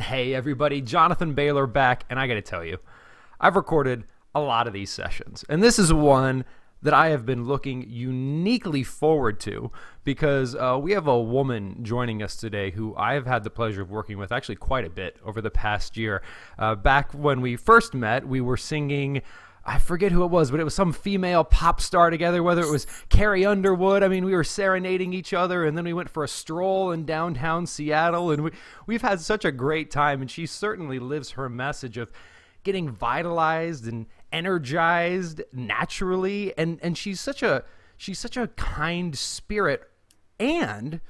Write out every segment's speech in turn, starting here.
Hey everybody, Jonathan Bailor back, and I gotta tell you, I've recorded a lot of these sessions, and this is one that I have been looking uniquely forward to because we have a woman joining us today who I have had the pleasure of working with actually quite a bit over the past year. Back when we first met, we were singing, I forget who it was, but it was some female pop star together, whether it was Carrie Underwood. I mean, we were serenading each other, and then we went for a stroll in downtown Seattle, and we've had such a great time, and she certainly lives her message of getting vitalized and energized naturally, and she's such a kind spirit, and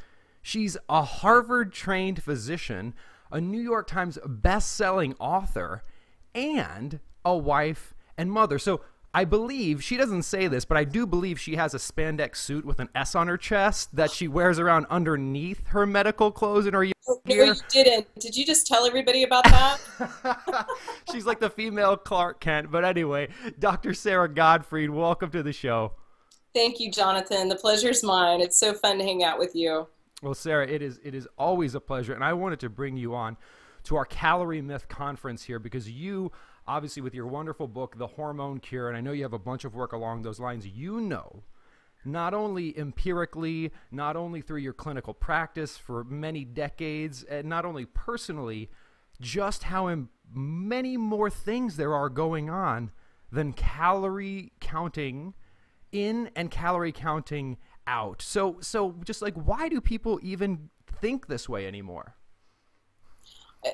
she's a Harvard-trained physician, a New York Times best-selling author, and a wife and mother. So I believe, she doesn't say this, but I do believe she has a spandex suit with an S on her chest that she wears around underneath her medical clothes in her gear. No, you didn't. Did you just tell everybody about that? She's like the female Clark Kent. But anyway, Dr. Sara Gottfried, welcome to the show. Thank you, Jonathan. The pleasure's mine. It's so fun to hang out with you. Well, Sara, it is always a pleasure, and I wanted to bring you on to our Calorie Myth conference here because you, obviously with your wonderful book, The Hormone Cure, and I know you have a bunch of work along those lines, you know, not only empirically, not only through your clinical practice for many decades, and not only personally, just how many more things there are going on than calorie counting in and calorie counting out. So just like, why do people even think this way anymore?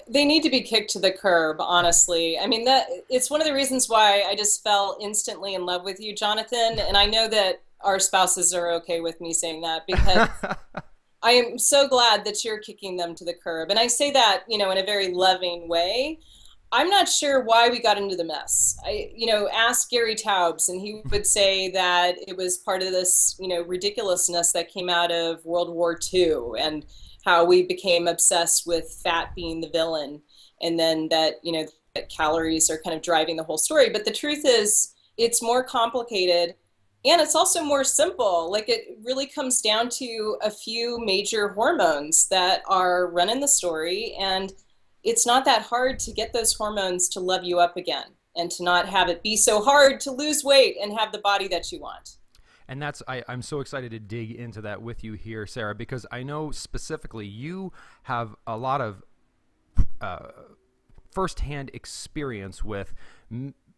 They need to be kicked to the curb, honestly. I mean, it's one of the reasons why I just fell instantly in love with you, Jonathan. And I know that our spouses are okay with me saying that because I am so glad that you're kicking them to the curb. And I say that, in a very loving way. I'm not sure why we got into the mess. Ask Gary Taubes, and he would say that it was part of this, ridiculousness that came out of World War II and how we became obsessed with fat being the villain, and then that, that calories are kind of driving the whole story. But the truth is, it's more complicated, and it's also more simple. Like, it really comes down to a few major hormones that are running the story, and it's not that hard to get those hormones to love you up again and to not have it be so hard to lose weight and have the body that you want. And I'm so excited to dig into that with you here, Sara, because I know specifically you have a lot of firsthand experience with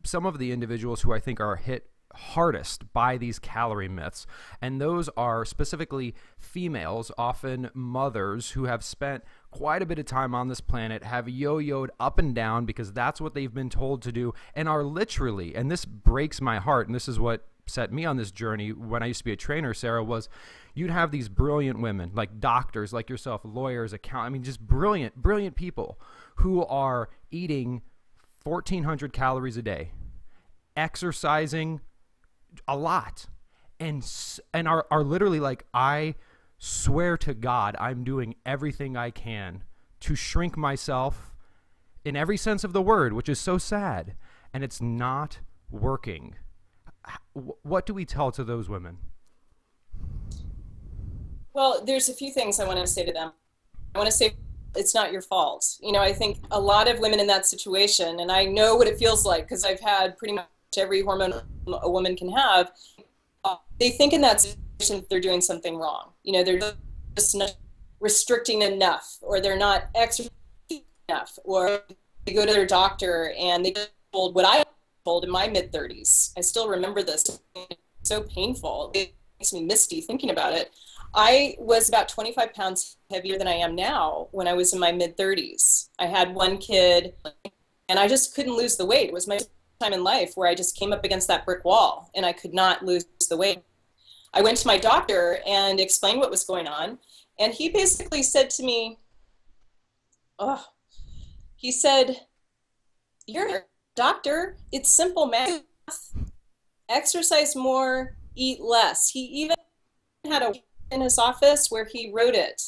some of the individuals who I think are hit hardest by these calorie myths. And those are specifically females, often mothers, who have spent quite a bit of time on this planet, have yo-yoed up and down because that's what they've been told to do, and are literally, and this breaks my heart, and this is what set me on this journey when I used to be a trainer, Sara, was you'd have these brilliant women, like doctors, like yourself, lawyers, just brilliant people who are eating 1,400 calories a day, exercising a lot, and are literally like, I swear to God, I'm doing everything I can to shrink myself in every sense of the word, which is so sad, and it's not working. What do we tell to those women? Well, there's a few things I want to say to them. I want to say it's not your fault. I think a lot of women in that situation, and I know what it feels like because I've had pretty much every hormone a woman can have, they think in that situation that they're doing something wrong. They're just not restricting enough, or they're not exercising enough, or they go to their doctor and they get told what I told in my mid-30s. I still remember this. It's so painful. It makes me misty thinking about it. I was about 25 pounds heavier than I am now when I was in my mid-30s. I had one kid, and I just couldn't lose the weight. It was my time in life where I just came up against that brick wall, and I could not lose the weight. I went to my doctor and explained what was going on, and he basically said to me, he said, "You're a doctor, it's simple math. Exercise more, eat less." He even had a in his office where he wrote it.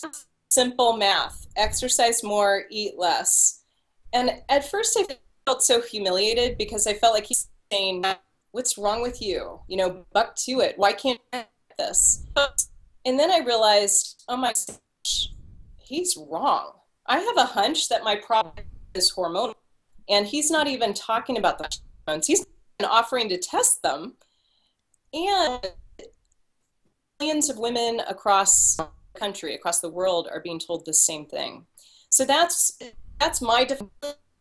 Simple math. Exercise more, eat less. And at first I felt so humiliated because I felt like he's saying, "What's wrong with you? Buck to it. Why can't I get this?" And then I realized, oh my gosh, he's wrong. I have a hunch that my problem is hormonal, and he's not even talking about the hormones. He's offering to test them, and millions of women across the country, across the world, are being told the same thing. So that's my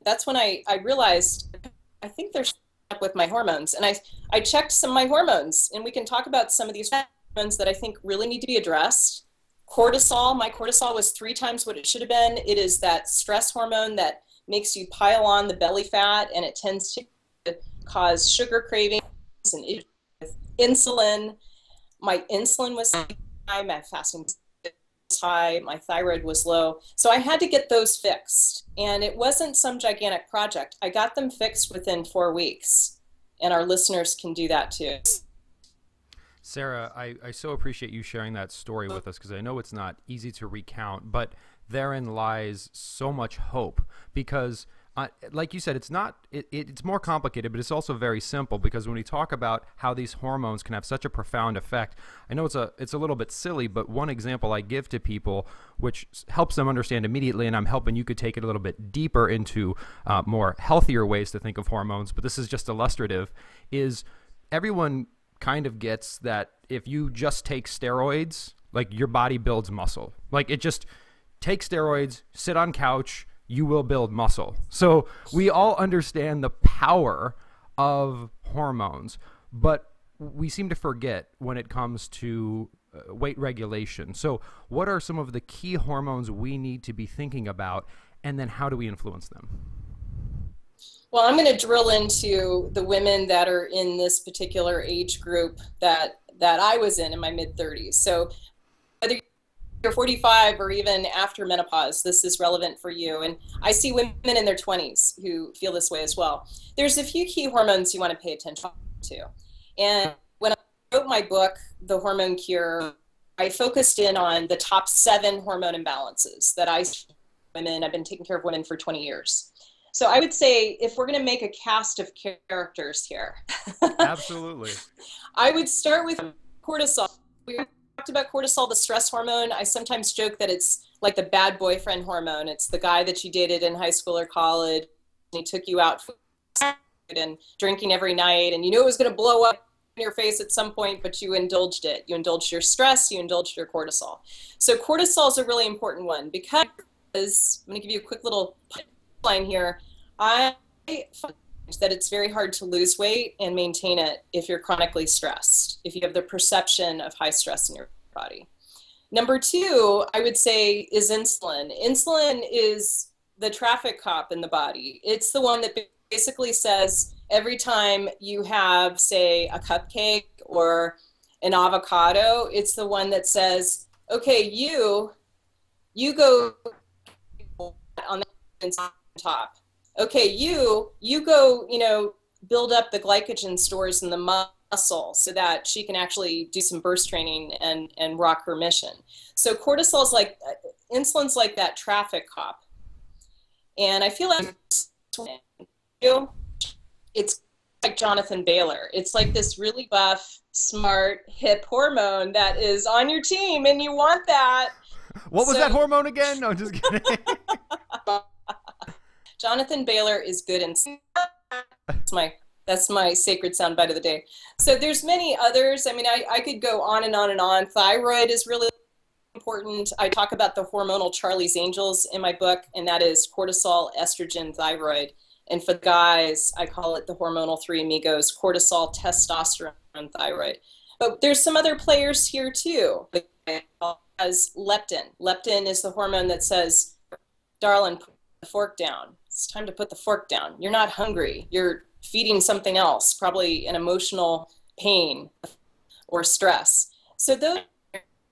that's when I realized I think there's up with my hormones, and I checked some of my hormones, and we can talk about some of these hormones that I think really need to be addressed. Cortisol, my cortisol was 3 times what it should have been. It is that stress hormone that makes you pile on the belly fat, and it tends to cause sugar cravings and insulin. My insulin was high, my fasting was high, my thyroid was low. So I had to get those fixed. And it wasn't some gigantic project. I got them fixed within 4 weeks. And our listeners can do that too. Sara, I so appreciate you sharing that story with us, because I know it's not easy to recount, but therein lies so much hope, because like you said, it's more complicated, but it's also very simple, because when we talk about how these hormones can have such a profound effect, I know it's a little bit silly, but one example I give to people, which helps them understand immediately, and I'm hoping you could take it a little bit deeper into more healthier ways to think of hormones, but this is just illustrative, is everyone kind of gets that if you just take steroids, like your body builds muscle. Like it just take steroids, sit on couch, you will build muscle. So we all understand the power of hormones, but we seem to forget when it comes to weight regulation. So what are some of the key hormones we need to be thinking about, and then how do we influence them? Well, I'm going to drill into the women that are in this particular age group that I was in my mid-30s. So whether you're 45 or even after menopause, this is relevant for you. And I see women in their 20s who feel this way as well. There's a few key hormones you want to pay attention to. And when I wrote my book, The Hormone Cure, I focused in on the top 7 hormone imbalances that I see in women. I've been taking care of women for 20 years. So I would say if we're going to make a cast of characters here, absolutely, I would start with cortisol. We talked about cortisol, the stress hormone. I sometimes joke that it's like the bad boyfriend hormone. It's the guy that you dated in high school or college. And he took you out and drinking every night, and you knew it was going to blow up in your face at some point, but you indulged it. You indulged your stress. You indulged your cortisol. So cortisol is a really important one, because I'm going to give you a quick little line here. I find that it's very hard to lose weight and maintain it if you're chronically stressed, if you have the perception of high stress in your body. Number 2, I would say, is insulin. Insulin is the traffic cop in the body. It's the one that basically says every time you have, say, a cupcake or an avocado, it's the one that says, okay, you go on the top. Okay, you go, build up the glycogen stores in the muscle so that she can actually do some burst training and rock her mission. So cortisol's like, insulin's like that traffic cop. And I feel like it's like Jonathan Bailor. It's like this really buff, smart, hip hormone that is on your team, and you want that. What was that hormone again? No, just kidding. Jonathan Bailor is good in that's my sacred soundbite of the day. So there's many others. I mean, I could go on and on and on. Thyroid is really important. I talk about the hormonal Charlie's Angels in my book, and that is cortisol, estrogen, thyroid. And for the guys, I call it the hormonal 3 amigos: cortisol, testosterone, thyroid. But there's some other players here too, as leptin. Leptin is the hormone that says, darling, put the fork down. It's time to put the fork down. You're not hungry. You're feeding something else, probably an emotional pain or stress. So those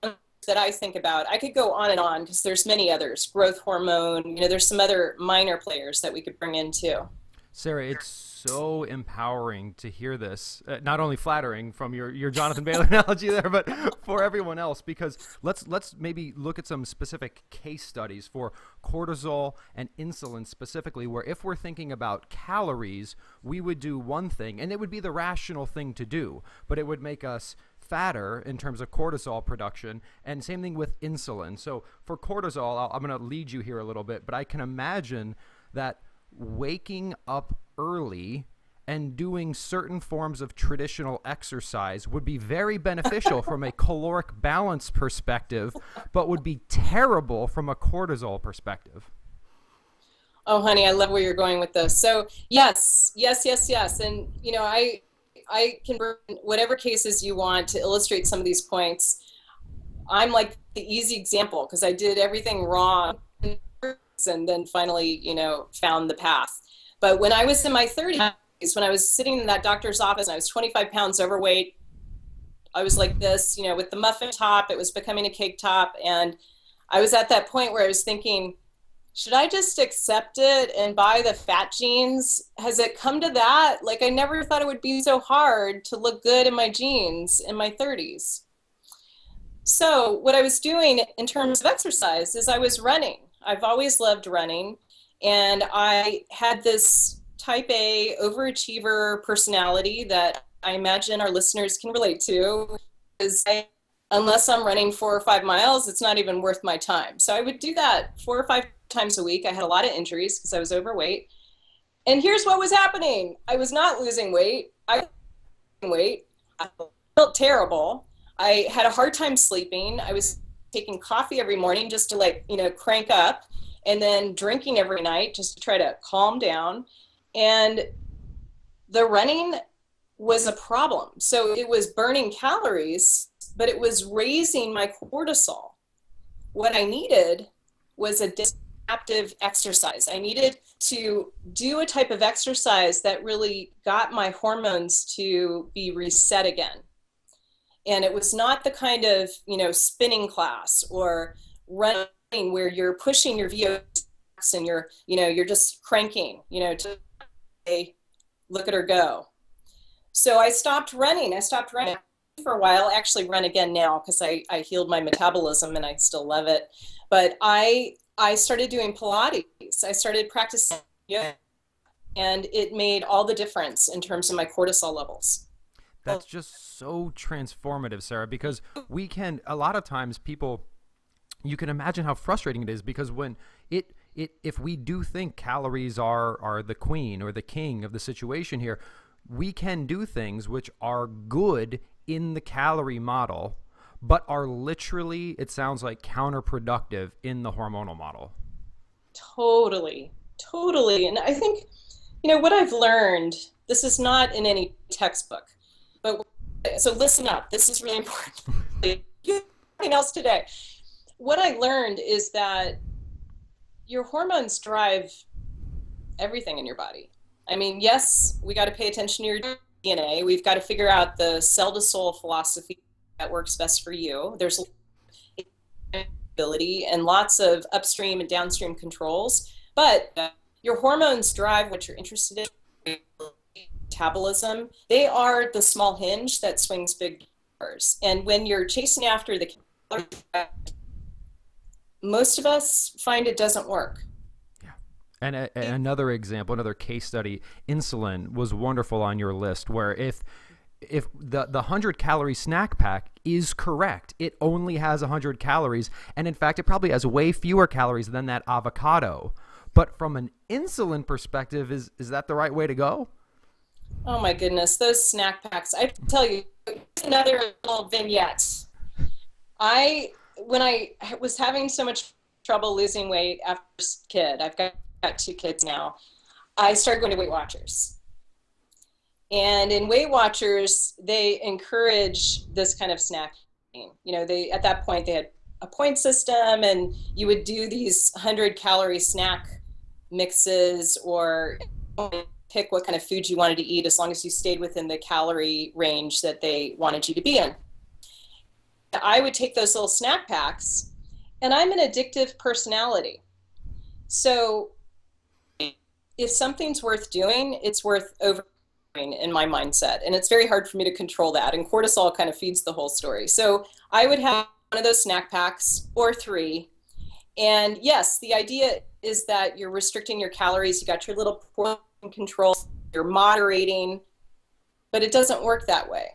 that I think about, I could go on and on because there's many others. Growth hormone, there's some other minor players that we could bring in too. Sara, it's so empowering to hear this. Not only flattering from your Jonathan Bailor analogy there, but for everyone else, because let's maybe look at some specific case studies for cortisol and insulin specifically, where if we're thinking about calories, we would do one thing, and it would be the rational thing to do, but it would make us fatter in terms of cortisol production, and same thing with insulin. So for cortisol, I'm going to lead you here a little bit, but I can imagine that waking up early and doing certain forms of traditional exercise would be very beneficial from a caloric balance perspective, but would be terrible from a cortisol perspective. Oh, honey, I love where you're going with this. So yes. And, you know, I can bring whatever cases you want to illustrate some of these points. I'm like the easy example because I did everything wrong and then finally, you know, found the path. But when I was in my 30s, when I was sitting in that doctor's office and I was 25 pounds overweight, I was like this, you know, with the muffin top, it was becoming a cake top. And I was at that point where I was thinking, should I just accept it and buy the fat jeans? Has it come to that? Like, I never thought it would be so hard to look good in my jeans in my 30s. So what I was doing in terms of exercise is I was running. I've always loved running. And I had this type A overachiever personality that I imagine our listeners can relate to. Unless I'm running 4 or 5 miles, it's not even worth my time. So I would do that 4 or 5 times a week. I had a lot of injuries because I was overweight. And here's what was happening. I was not losing weight. I felt terrible. I had a hard time sleeping. I was taking coffee every morning just to, like, you know, crank up, and then drinking every night just to try to calm down. And the running was a problem. So it was burning calories, but it was raising my cortisol. What I needed was a adaptive exercise. I needed to do a type of exercise that really got my hormones to be reset again. And it was not the kind of, you know, spinning class or running where you're pushing your VO2 and you're, you know, you're just cranking, you know, to say, look at her go. So I stopped running. For a while. I actually run again now because I healed my metabolism and I still love it. But I started doing Pilates. I started practicing yoga, and it made all the difference in terms of my cortisol levels. That's just so transformative, Sara, because we can, a lot of times people, you can imagine how frustrating it is because when if we do think calories are the queen or the king of the situation here, we can do things which are good in the calorie model, but are literally, it sounds like, counterproductive in the hormonal model. Totally. And I think, you know, what I've learned, this is not in any textbook, but so listen up. This is really important. Nothing else today. What I learned is that your hormones drive everything in your body. I mean, yes, we got to pay attention to your DNA. We've got to figure out the cell to soul philosophy that works best for you. There's ability and lots of upstream and downstream controls, but your hormones drive what you're interested in. Metabolism, they are the small hinge that swings big doors. And when you're chasing after the calories, most of us find it doesn't work. And another example, another case study, insulin was wonderful on your list, where if the 100-calorie snack pack is correct, it only has 100 calories, and in fact, it probably has way fewer calories than that avocado. But from an insulin perspective, is that the right way to go? Oh my goodness, those snack packs! I tell you, another little vignette. When I was having so much trouble losing weight after kid, I've got 2 kids now, I started going to Weight Watchers. And in Weight Watchers, they encourage this kind of snacking. You know, at that point, they had a point system, and you would do these 100-calorie snack mixes or pick what kind of food you wanted to eat as long as you stayed within the calorie range that they wanted you to be in. I would take those little snack packs, and I'm an addictive personality. So if something's worth doing, it's worth overdoing in my mindset. And it's very hard for me to control that. And cortisol kind of feeds the whole story. So I would have one of those snack packs or 3. And yes, the idea is that you're restricting your calories. You got your little portion control, you're moderating, but it doesn't work that way.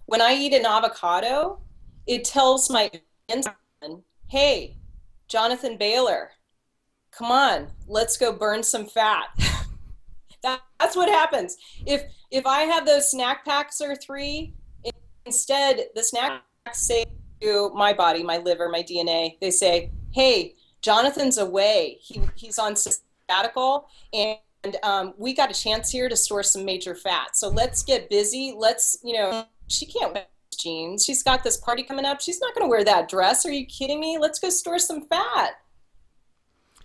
When I eat an avocado, it tells my insulin, hey, Jonathan Bailor, come on, let's go burn some fat. That's what happens. If I have those snack packs or 3, instead the snack packs say to my body, my liver, my DNA, they say, hey, Jonathan's away. He's on sabbatical, and we got a chance here to store some major fat. So let's get busy. Let's, she can't wear jeans. She's got this party coming up. She's not going to wear that dress. Are you kidding me? Let's go store some fat.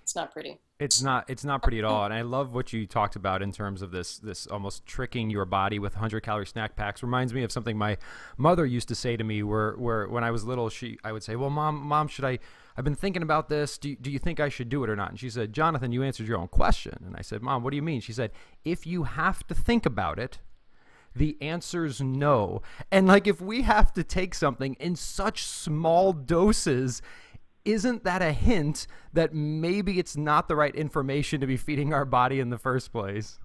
It's not pretty. It's not pretty at all. And I love what you talked about in terms of this almost tricking your body with 100-calorie snack packs. Reminds me of something my mother used to say to me where when I was little, I would say, well, mom, I've been thinking about this. Do you think I should do it or not? And she said, Jonathan, you answered your own question. And I said, Mom, what do you mean? She said, if you have to think about it, the answer's no. And like, if we have to take something in such small doses, isn't that a hint that maybe it's not the right information to be feeding our body in the first place?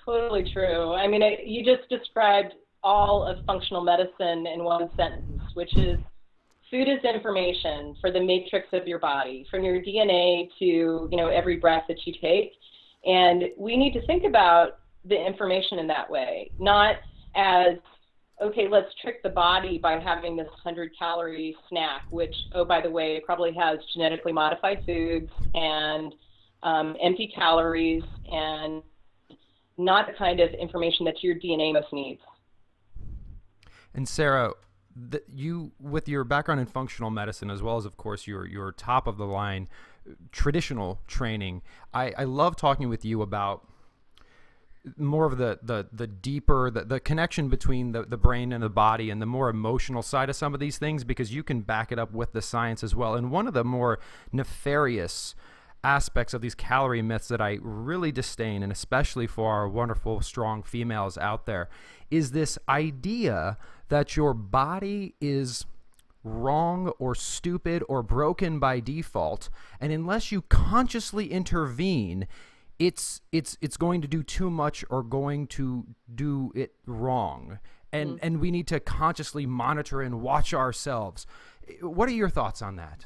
Totally true. I mean, you just described all of functional medicine in one sentence, which is food is information for the matrix of your body, from your DNA to, every breath that you take. And we need to think about the information in that way, not as, okay, let's trick the body by having this 100-calorie snack, which, oh, by the way, probably has genetically modified foods and empty calories and not the kind of information that your DNA most needs. And Sara, you, with your background in functional medicine, as well as, of course, your top of the line traditional training, I love talking with you about more of the deeper, the connection between the brain and the body and the more emotional side of some of these things, because you can back it up with the science as well. And one of the more nefarious aspects of these calorie myths that I really disdain, and especially for our wonderful, strong females out there, is this idea that your body is wrong or stupid or broken by default, and unless you consciously intervene, it's going to do too much or going to do it wrong. And we need to consciously monitor and watch ourselves. What are your thoughts on that?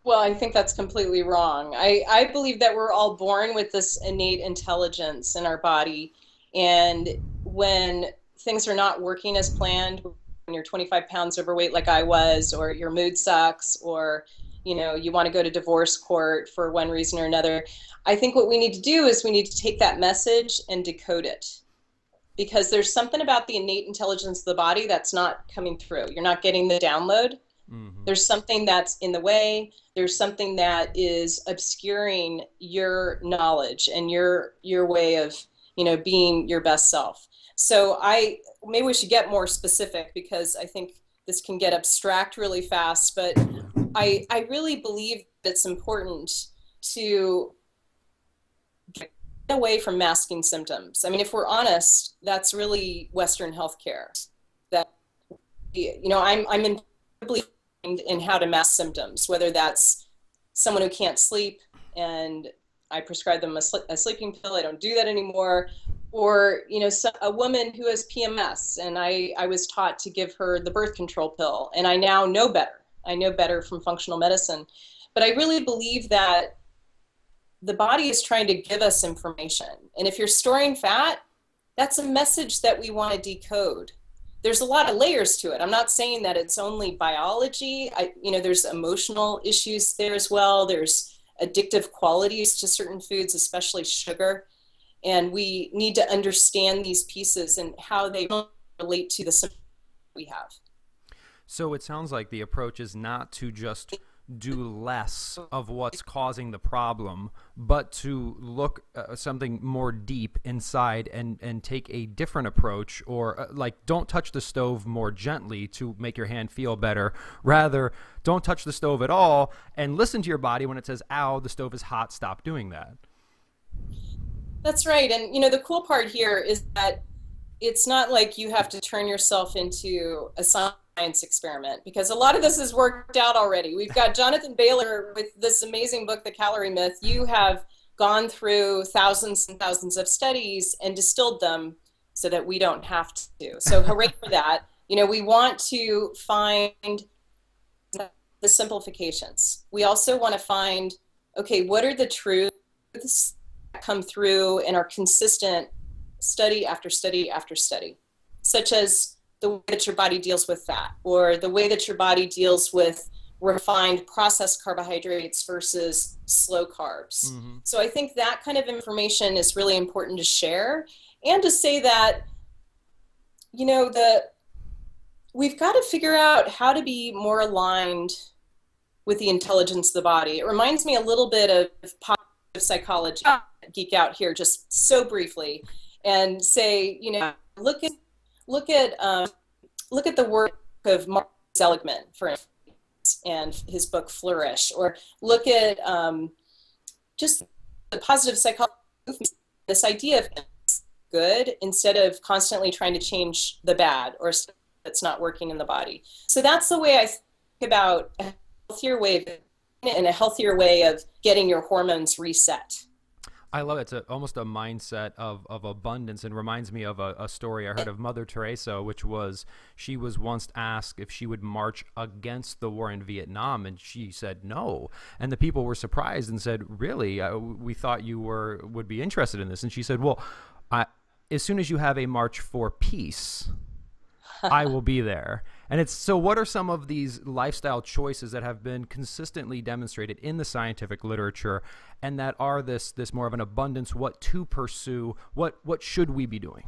Well, I think that's completely wrong. I believe that we're all born with this innate intelligence in our body. And when things are not working as planned, when you're 25 pounds overweight like I was, or your mood sucks, or you want to go to divorce court for one reason or another, I think what we need to do is we need to take that message and decode it. Because there's something about the innate intelligence of the body that's not coming through. You're not getting the download. Mm-hmm. There's something that's in the way. There's something that is obscuring your knowledge and your way of, being your best self. So maybe we should get more specific, because I think this can get abstract really fast, but I really believe that it's important to get away from masking symptoms. I mean, if we're honest, that's really Western healthcare. That, I'm incredibly trained in how to mask symptoms, whether that's someone who can't sleep and I prescribe them a sleeping pill. I don't do that anymore. Or, a woman who has PMS, and I was taught to give her the birth control pill, and I now know better. I know better from functional medicine. But I really believe that the body is trying to give us information. And if you're storing fat, that's a message that we want to decode. There's a lot of layers to it. I'm not saying that it's only biology. There's emotional issues there as well. There's addictive qualities to certain foods, especially sugar. And we need to understand these pieces and how they relate to the symptoms we have. So it sounds like the approach is not to just do less of what's causing the problem, but to look something more deep inside and take a different approach, or don't touch the stove more gently to make your hand feel better. Rather, don't touch the stove at all and listen to your body when it says, ow, the stove is hot, stop doing that. That's right. And, the cool part here is that it's not like you have to turn yourself into a science experiment, because a lot of this is worked out already. We've got Jonathan Bailor with this amazing book, The Calorie Myth. You have gone through thousands and thousands of studies and distilled them so that we don't have to. So hooray for that. You know, we want to find the simplifications. We also want to find, okay, what are the truths that come through and are consistent study after study after study, such as the way that your body deals with fat, or the way that your body deals with refined processed carbohydrates versus slow carbs. So I think that kind of information is really important to share, and to say that, you know, we've got to figure out how to be more aligned with the intelligence of the body. It reminds me a little bit of positive psychology. Geek out here just so briefly and say, you know, look at the work of Mark Seligman, for instance, and his book Flourish, or look at just the positive psychology, this idea of good instead of constantly trying to change the bad or stuff that's not working in the body. So that's the way I think about a healthier way and a healthier way of getting your hormones reset. I love it. It's almost a mindset of abundance, and reminds me of a story I heard of Mother Teresa, which was, she was once asked if she would march against the war in Vietnam, and she said no. And the people were surprised and said, really? We thought you would be interested in this. And she said, well, as soon as you have a march for peace, I will be there. And it's, so what are some of these lifestyle choices that have been consistently demonstrated in the scientific literature, and that are this more of an abundance, what to pursue, what should we be doing?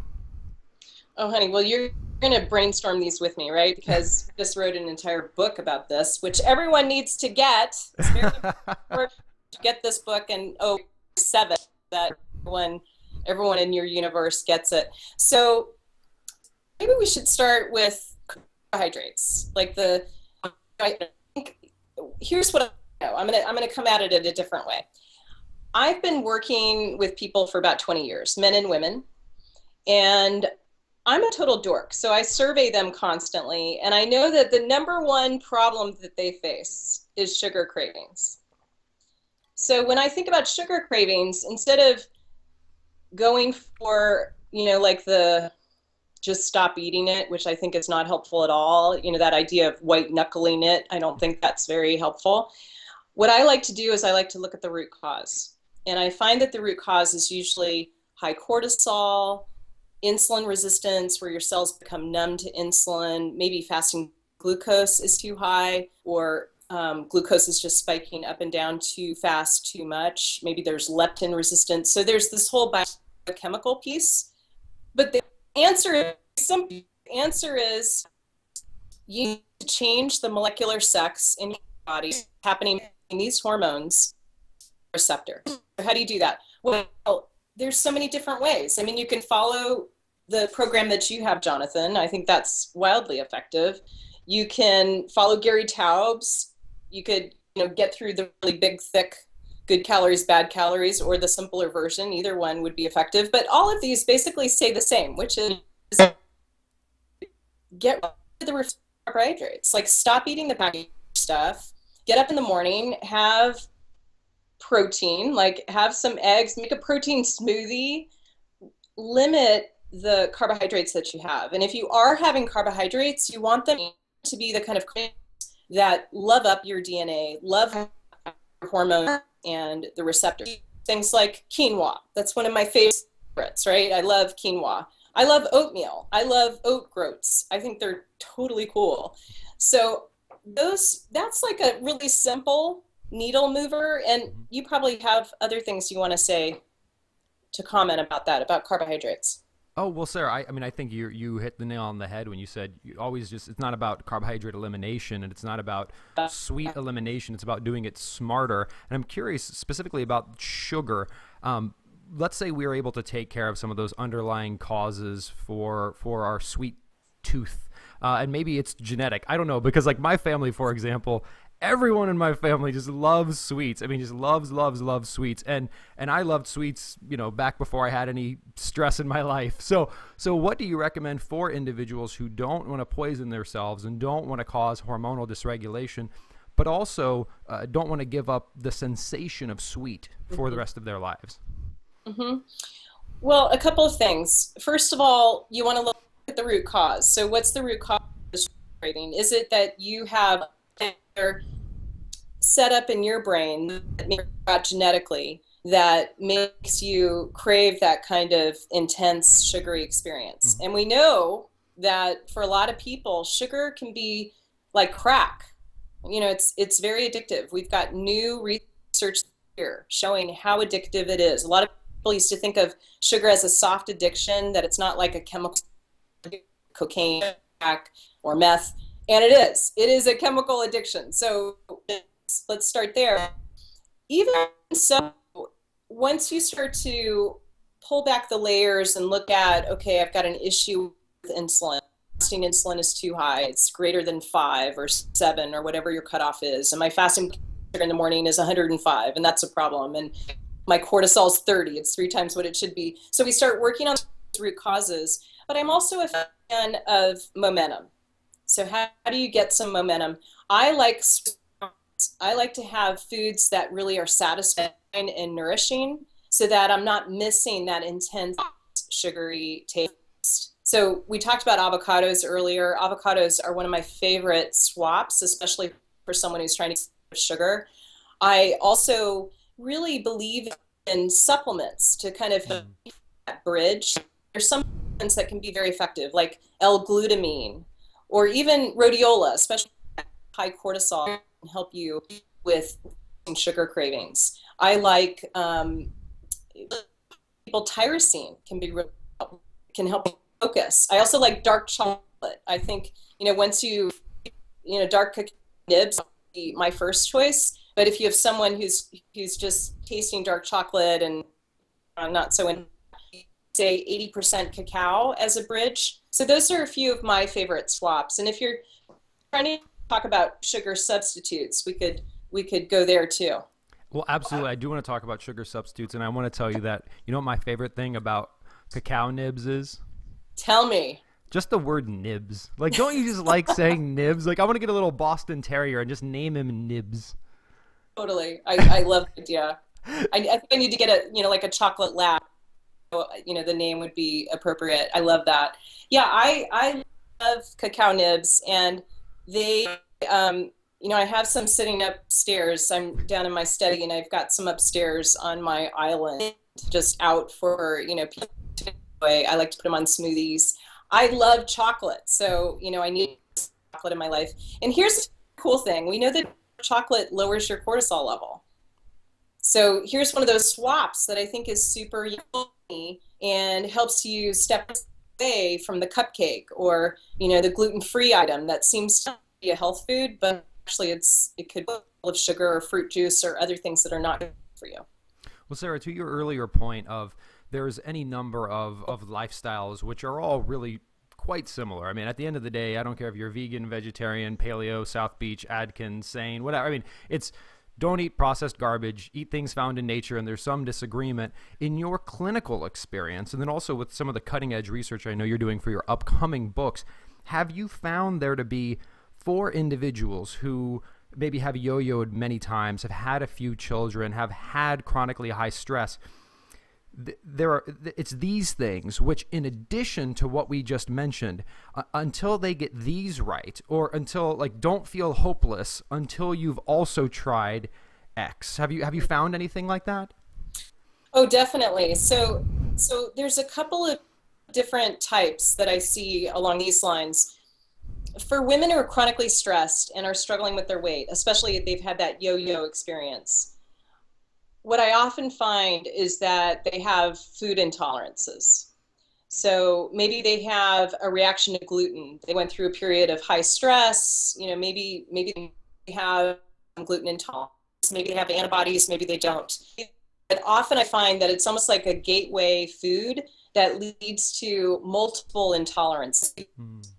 Oh, honey, well, you're going to brainstorm these with me, right? Because I just wrote an entire book about this, which everyone needs to get. It's very important to get this book, and 7, that everyone in your universe gets it. So maybe we should start with carbohydrates. Here's what I know. I'm gonna come at it in a different way. I've been working with people for about 20 years, men and women, and I'm a total dork. So I survey them constantly, and I know that the number one problem that they face is sugar cravings. So when I think about sugar cravings, instead of going for, you know, like the just stop eating it, which I think is not helpful at all. You know, that idea of white knuckling it, I don't think that's very helpful. What I like to do is I like to look at the root cause. And I find that the root cause is usually high cortisol, insulin resistance, where your cells become numb to insulin, maybe fasting glucose is too high, or glucose is just spiking up and down too fast, too much. Maybe there's leptin resistance. So there's this whole biochemical piece. But the answer is you need to change the molecular sex in your body happening in these hormones receptor. How do you do that? Well, there's so many different ways. I mean, you can follow the program that you have, Jonathan. I think that's wildly effective. You can follow Gary Taubes. You could, you know, get through the really big, thick, good calories, bad calories, or the simpler version. Either one would be effective. But all of these basically say the same, which is get rid of the carbohydrates. Like, stop eating the packaged stuff. Get up in the morning, have protein, like have some eggs, make a protein smoothie, limit the carbohydrates that you have. And if you are having carbohydrates, you want them to be the kind of that love up your DNA, love your hormone and the receptor. Things like quinoa. That's one of my favorites, right? I love quinoa. I love oatmeal. I love oat groats. I think they're totally cool. So that's like a really simple needle mover. And you probably have other things you want to say to comment about that, about carbohydrates. Oh, well, Sarah, I mean, I think you hit the nail on the head when you said you always just, it's not about carbohydrate elimination, and it's not about sweet elimination. It's about doing it smarter. And I'm curious specifically about sugar. Let's say we are able to take care of some of those underlying causes for our sweet tooth. And maybe it's genetic. I don't know, because like my family, for example, everyone in my family just loves sweets. I mean, just loves sweets. And I loved sweets, you know, back before I had any stress in my life. So what do you recommend for individuals who don't want to poison themselves and don't want to cause hormonal dysregulation, but also don't want to give up the sensation of sweet for the rest of their lives? Well, a couple of things. First of all, you want to look at the root cause. So what's the root cause of this craving? Is it that you have set up in your brain that maybe got genetically that makes you crave that kind of intense sugary experience? Mhm. And we know that for a lot of people, sugar can be like crack. It's very addictive. We've got new research here showing how addictive it is. A lot of people used to think of sugar as a soft addiction, that it's not like a chemical, cocaine, crack, or meth. And it is. It is a chemical addiction. So let's start there. Even so, once you start to pull back the layers and look at, okay, I've got an issue with insulin. Fasting insulin is too high. It's greater than 5 or 7 or whatever your cutoff is. And my fasting sugar in the morning is 105, and that's a problem. And my cortisol is 30. It's 3 times what it should be. So we start working on root causes. But I'm also a fan of momentum. So how do you get some momentum? I like to have foods that really are satisfying and nourishing so that I'm not missing that intense sugary taste. So we talked about avocados earlier. Avocados are one of my favorite swaps, especially for someone who's trying to get sugar. I also really believe in supplements to kind of help that bridge. There's some supplements that can be very effective, like L-glutamine or even rhodiola, especially high cortisol, can help you with sugar cravings. I like people tyrosine can help you focus. I also like dark chocolate. I think once dark cacao nibs would be my first choice. But if you have someone who's just tasting dark chocolate and not so in, say 80% cacao as a bridge. So those are a few of my favorite swaps. And if you're trying to talk about sugar substitutes, we could go there too. Well, absolutely. I do want to talk about sugar substitutes, and I want to tell you that, what my favorite thing about cacao nibs is? Tell me. Just the word nibs. Like, don't you just like saying nibs? Like, I want to get a little Boston Terrier and just name him Nibs. Totally. I love the idea. I think I need to get like a chocolate lab. The name would be appropriate. I love that. Yeah, I love cacao nibs, and they, I have some sitting upstairs. I'm down in my study, and I've got some upstairs on my island, just out for, people to enjoy. I like to put them on smoothies. I love chocolate, so, I need chocolate in my life. And here's the cool thing. We know that chocolate lowers your cortisol level. So here's one of those swaps that I think is super yummy and helps you step away from the cupcake or, the gluten-free item that seems to be a health food, but actually it could be full of sugar or fruit juice or other things that are not good for you. Well, Sarah, to your earlier point of there's any number of lifestyles which are all really quite similar. I mean, at the end of the day, I don't care if you're vegan, vegetarian, paleo, South Beach, Atkins, SANE, whatever. I mean, it's don't eat processed garbage, eat things found in nature, and there's some disagreement. In your clinical experience, and then also with some of the cutting edge research I know you're doing for your upcoming books, have you found there to be, for individuals who maybe have yo-yoed many times, have had a few children, have had chronically high stress, it's these things which, in addition to what we just mentioned, until they get these right, or until, like, don't feel hopeless until you've also tried X. Have you found anything like that? Oh, definitely. So there's a couple of different types that I see along these lines. For women who are chronically stressed and are struggling with their weight, especially if they've had that yo-yo experience, what I often find is that they have food intolerances. So maybe they have a reaction to gluten. They went through a period of high stress. Maybe they have gluten intolerance. Maybe they have antibodies. Maybe they don't. But often I find that it's almost like a gateway food that leads to multiple intolerances.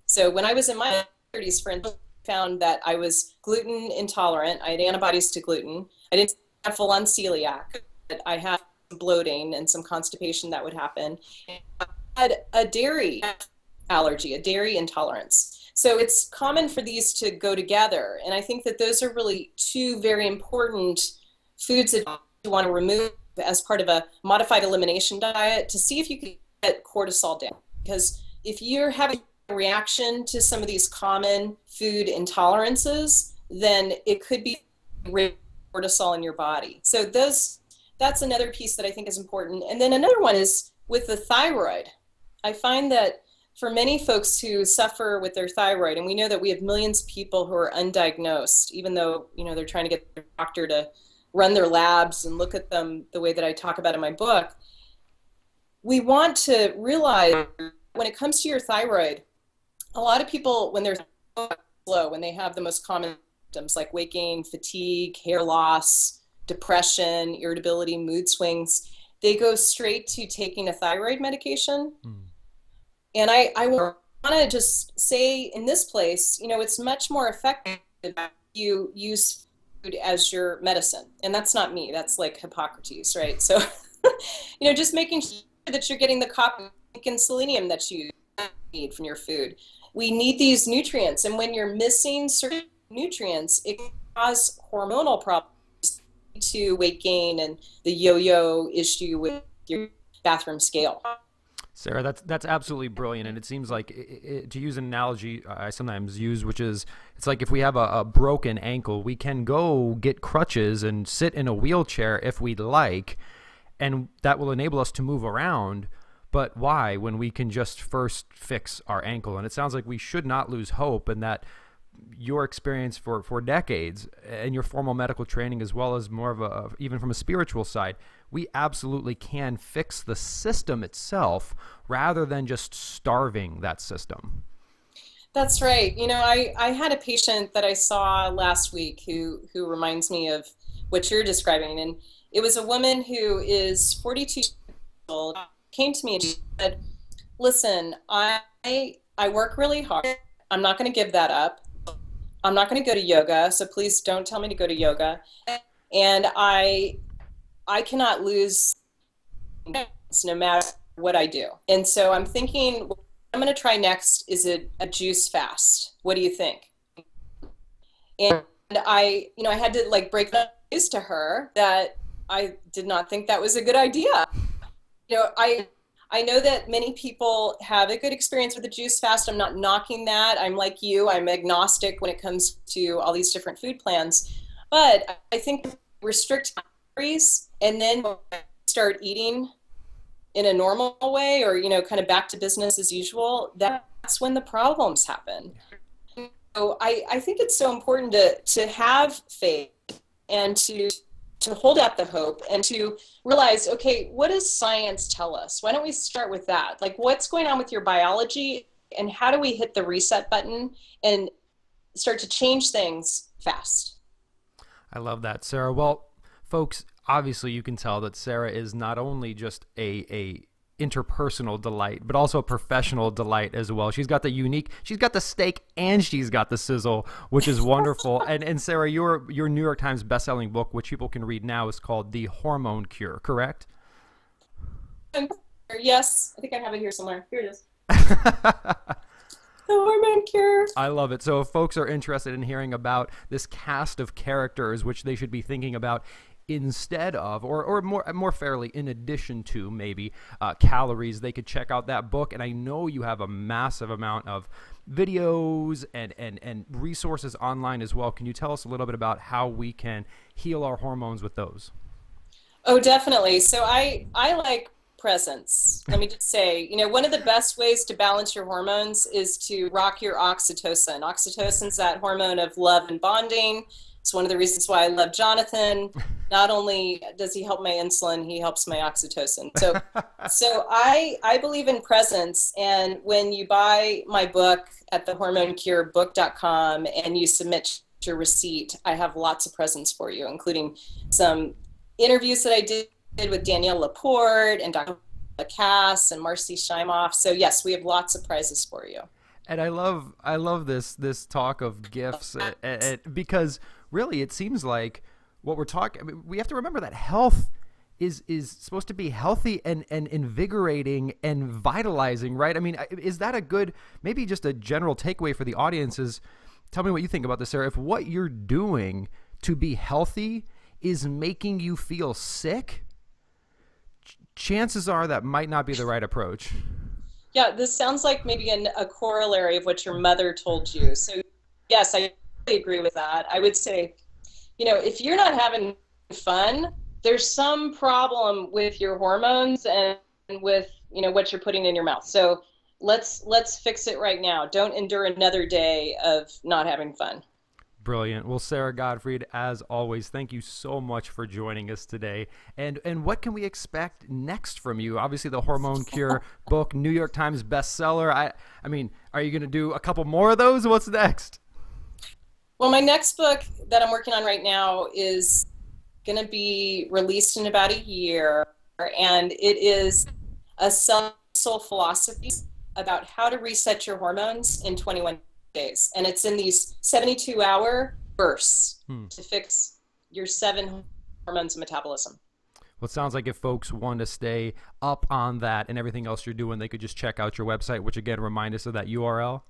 So when I was in my 30s, for instance, I found that I was gluten intolerant. I had antibodies to gluten. I didn't have full-on celiac, but I had some bloating and some constipation that would happen. I had a dairy allergy, a dairy intolerance. So it's common for these to go together. And I think that those are really two very important foods that you want to remove as part of a modified elimination diet to see if you can get cortisol down. Because if you're having a reaction to some of these common food intolerances, then it could be cortisol in your body. So that's another piece that I think is important. And then another one is with the thyroid. I find that for many folks who suffer with their thyroid, and we know that we have millions of people who are undiagnosed, even though, they're trying to get their doctor to run their labs and look at them the way that I talk about in my book. We want to realize when it comes to your thyroid, a lot of people, when they're low, when they have the most common symptoms like weight gain, fatigue, hair loss, depression, irritability, mood swings, they go straight to taking a thyroid medication. And I want to just say in this place, it's much more effective if you use food as your medicine. And that's not me. That's like Hippocrates, right? So, just making sure that you're getting the copper and selenium that you need from your food. We need these nutrients. And when you're missing certain nutrients, it can cause hormonal problems to weight gain and the yo-yo issue with your bathroom scale. Sarah, that's absolutely brilliant, and it seems like, to use an analogy I sometimes use, which is, it's like if we have a broken ankle, we can go get crutches and sit in a wheelchair if we'd like, and that will enable us to move around, but why when we can just first fix our ankle? And it sounds like we should not lose hope, and that your experience for decades and your formal medical training, as well as more of even from a spiritual side, we absolutely can fix the system itself rather than just starving that system. That's right. I had a patient that I saw last week who reminds me of what you're describing. And it was a woman who is 42 years old, came to me and she said, listen, I work really hard. I'm not going to give that up. I'm not going to go to yoga, so please don't tell me to go to yoga. And I cannot lose no matter what I do. And so I'm thinking, what I'm going to try next is a juice fast. What do you think? And I had to break the news to her that I did not think that was a good idea. I know that many people have a good experience with the juice fast. I'm not knocking that. I'm like you. I'm agnostic when it comes to all these different food plans. But I think restrict calories and then start eating in a normal way, or, kind of back to business as usual, that's when the problems happen. So I think it's so important to have faith and to hold out the hope and to realize, okay, what does science tell us? Why don't we start with that? What's going on with your biology, and how do we hit the reset button and start to change things fast? I love that, Sarah. Well, folks, obviously you can tell that Sara is not only just a interpersonal delight, but also a professional delight as well. She's got the steak and she's got the sizzle, which is wonderful. and Sara, your New York Times bestselling book, which people can read now, is called The Hormone Cure, correct? Yes, I think I have it here somewhere. Here it is. The Hormone Cure. I love it. So if folks are interested in hearing about this cast of characters, which they should be thinking about instead of, or more fairly, in addition to maybe calories, they could check out that book. And I know you have a massive amount of videos and resources online as well. Can you tell us a little bit about how we can heal our hormones with those? Oh, definitely. So I like presence. Let me just say, one of the best ways to balance your hormones is to rock your oxytocin. Oxytocin's that hormone of love and bonding. It's one of the reasons why I love Jonathan. Not only does he help my insulin, he helps my oxytocin. So I believe in presence. And when you buy my book at thehormonecurebook.com and you submit your receipt, I have lots of presents for you, including some interviews that I did with Danielle Laporte and Dr. Cass and Marcy Scheimoff. So yes, we have lots of prizes for you. And I love this talk of gifts because really it seems like what we're talking, I mean, we have to remember that health is supposed to be healthy and invigorating and vitalizing, right? I mean, is that a good, maybe just a general takeaway for the audience is, tell me what you think about this, Sara. If what you're doing to be healthy is making you feel sick, chances are that might not be the right approach. Yeah, this sounds like maybe a corollary of what your mother told you. So yes, I totally agree with that. I would say, if you're not having fun, there's some problem with your hormones and with, what you're putting in your mouth. So let's fix it right now. Don't endure another day of not having fun. Brilliant. Well, Sara Gottfried, as always, thank you so much for joining us today. And what can we expect next from you? Obviously, the Hormone Cure book, New York Times bestseller. I mean, are you going to do a couple more of those? What's next? Well, my next book that I'm working on right now is going to be released in about a year, and it is a soul philosophy about how to reset your hormones in 21 days. And it's in these 72-hour bursts to fix your 7 hormones and metabolism. Well, it sounds like if folks want to stay up on that and everything else you're doing, they could just check out your website, which again, remind us of that URL.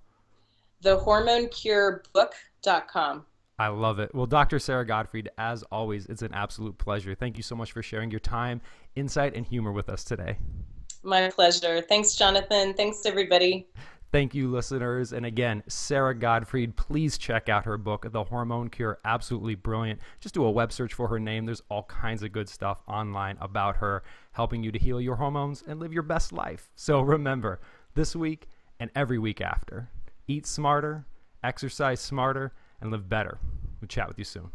thehormonecurebook.com. I love it. Well, Dr. Sara Gottfried, as always, it's an absolute pleasure. Thank you so much for sharing your time, insight, and humor with us today. My pleasure. Thanks, Jonathan. Thanks, everybody. Thank you, listeners. And again, Sara Gottfried, please check out her book, The Hormone Cure. Absolutely brilliant. Just do a web search for her name. There's all kinds of good stuff online about her, helping you to heal your hormones and live your best life. So remember, this week and every week after, eat smarter, exercise smarter, and live better. We'll chat with you soon.